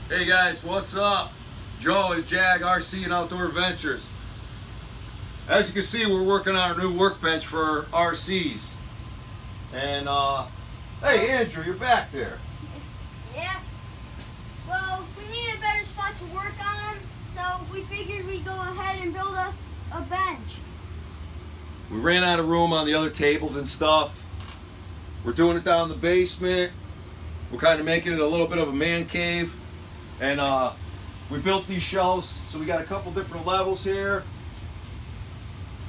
Hey guys, what's up? Joe and Jag, RC and Outdoor Ventures. As you can see, we're working on a new workbench for RCs. And hey Andrew, you're back there. Yeah. Well, we need a better spot to work on, so we figured we'd go ahead and build us a bench. We ran out of room on the other tables and stuff. We're doing it down in the basement. We're kind of making it a little bit of a man cave. And we built these shelves, so we got a couple different levels here.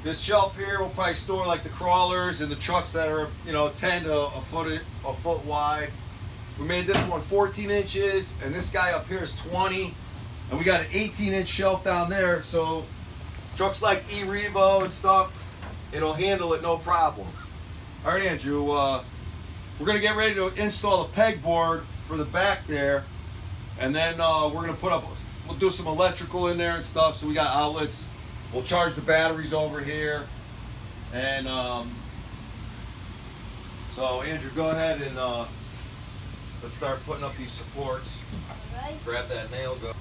This shelf here will probably store like the crawlers and the trucks that are, 10 to a foot wide. We made this one 14 inches, and this guy up here is 20. And we got an 18-inch shelf down there, so trucks like E-Revo and stuff, it'll handle it no problem. All right, Andrew, we're gonna get ready to install the pegboard for the back there. And then we're gonna we'll do some electrical in there and stuff. So we got outlets. We'll charge the batteries over here. And so Andrew, go ahead and let's start putting up these supports. All right. Grab that nail gun.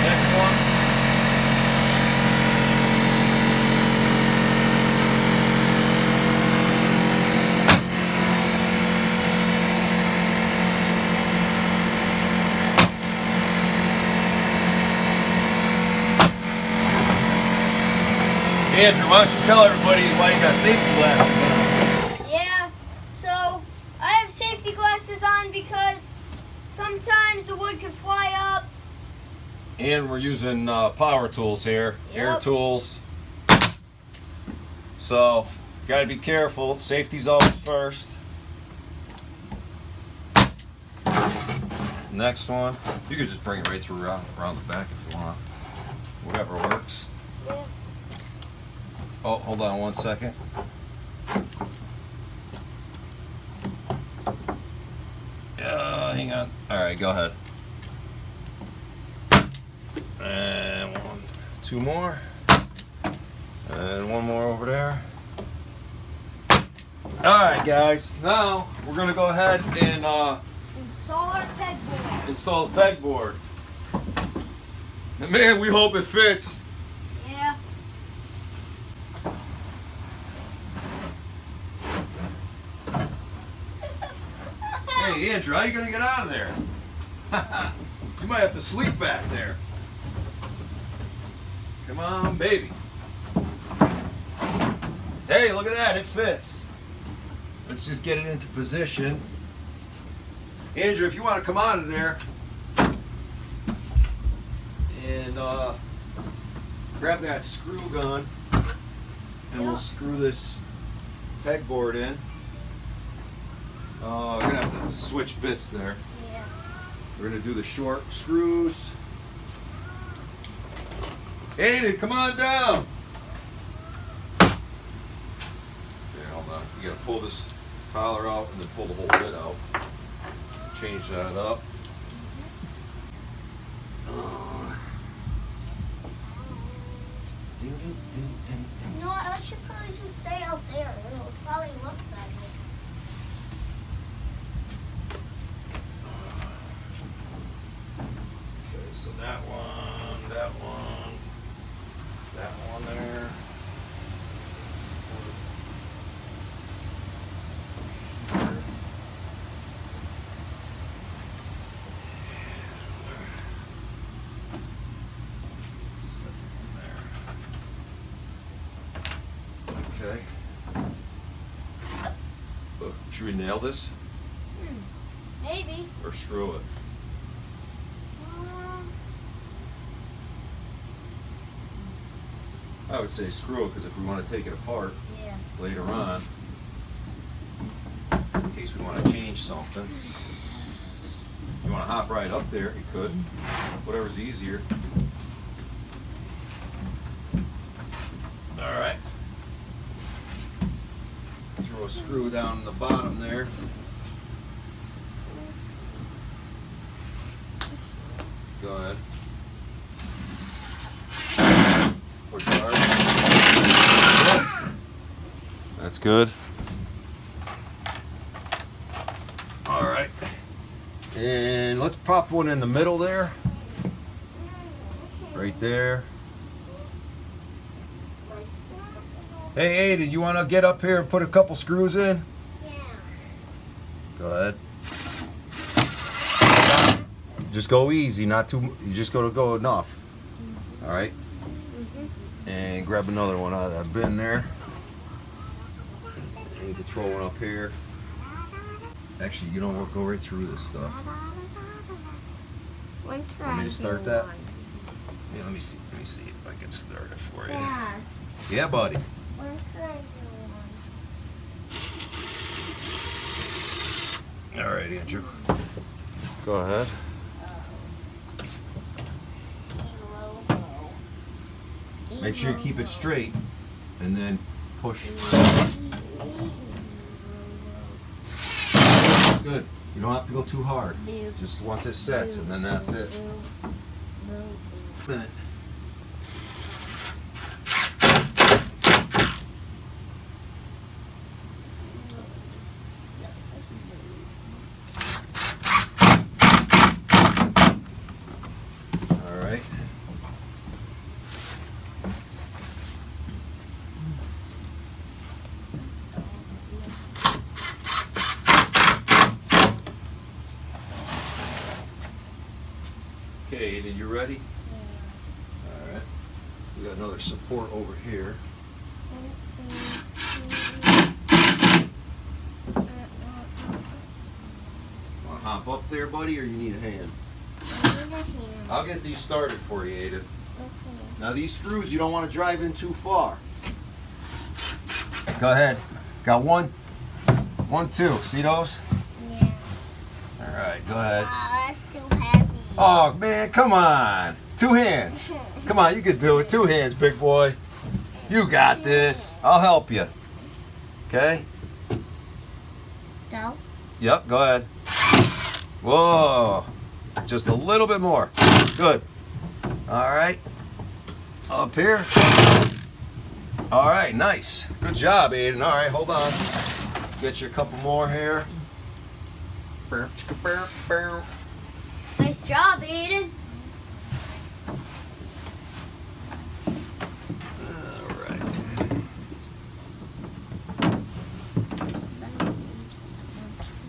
Next one. Andrew, why don't you tell everybody why you got safety glasses on? Yeah, so I have safety glasses on because sometimes the wood can fly up. And we're using power tools here, air Yep. tools. So, gotta be careful. Safety's always first. Next one. You could just bring it right through around the back if you want. Whatever works. Yeah. Oh, hold on one second. Hang on. All right, go ahead. And one, two more. And one more over there. All right, guys. Now we're gonna go ahead and Install our pegboard. install the pegboard. And man, we hope it fits. Yeah. Hey, Andrew, how you gonna get out of there? You might have to sleep back there. Come on, baby. Hey, look at that, it fits. Let's just get it into position. Andrew, if you want to come out of there and grab that screw gun, and we'll screw this pegboard in. We're gonna have to switch bits there. Yeah. We're gonna do the short screws. Aiden, come on down. Okay, hold on. You gotta pull this collar out and then pull the whole bit out. Change that up. You know what? I should probably just stay out there. It'll probably look better. Okay, so that one there. Okay. Should we nail this Maybe. or screw it? I would say screw it, because if we want to take it apart Yeah. later on, in case we want to change something. You want to hop right up there, you could. Whatever's easier. All right. Throw a screw down in the bottom there. Go ahead. Push hard. That's good. All right. And let's pop one in the middle there. Right there. Hey, Aiden, you want to get up here and put a couple screws in? Yeah. Go ahead. Just go easy, not too. You just gotta go enough. All right. And grab another one out of that bin there. And you can throw one up here. Actually, you know what? Go right through this stuff. When can Want me I to start do that? one? Yeah, let me see. Let me see if I can start it for you. Yeah. Yeah, buddy. When can I do one? All right, Andrew. Go ahead. Make sure you keep it straight, and then push. Good. You don't have to go too hard. Just once it sets, and then that's it. Spin it. All right. Okay, Aiden, you ready? Yeah. All right. We got another support over here. Want to hop up there, buddy, or you need a hand? I'll get these started for you, Aiden. Now these screws you don't want to drive in too far. Go ahead. Got one, two. See those? Yeah. All right, go ahead. Oh, that's too heavy. Oh man, come on. 2 hands. Come on, you can do it. 2 hands, big boy. You got this. I'll help you. Okay? Go. Yep, go ahead. Whoa. Just a little bit more. Good. All right. Up here. All right, nice. Good job, Aiden. All right, hold on. Get you a couple more here. Nice job, Aiden. All right.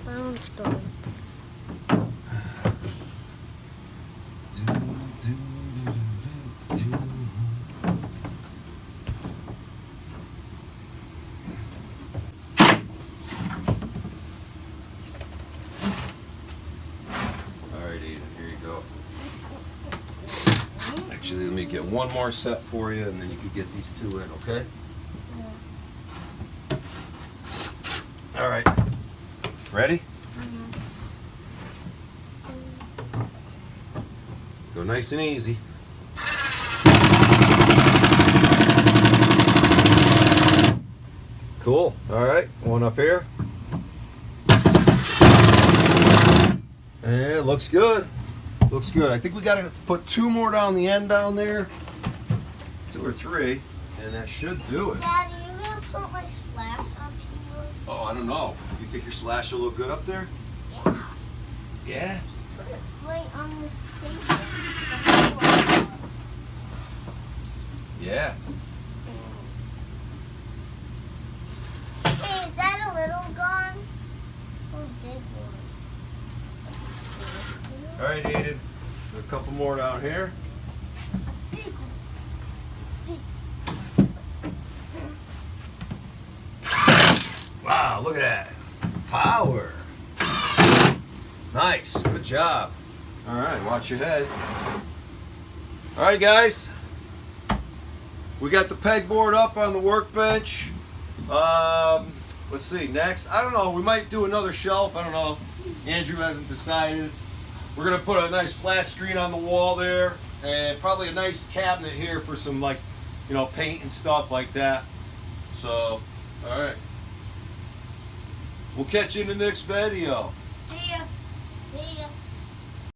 Bones going. Actually, let me get one more set for you, and then you can get these 2 in, okay? Yeah. All right. Ready? Go nice and easy. Cool. All right. One up here. Yeah, looks good. Looks good. I think we got to put 2 more down the end down there. 2 or 3. And that should do it. Daddy, you gonna put my slash up here? Oh, I don't know. You think your slash will look good up there? Yeah. Yeah? Put it right on this table. Yeah. Hey, is that a little gun? Or a big one? All right, Aiden. A couple more down here. A big one. Wow, look at that. Power. Nice. Good job. All right, watch your head. All right, guys. We got the pegboard up on the workbench. Let's see, next. I don't know. We might do another shelf. I don't know. Andrew hasn't decided. We're going to put a nice flat screen on the wall there. And probably a nice cabinet here for some, like, you know, paint and stuff like that. So, all right. We'll catch you in the next video. See ya. See ya.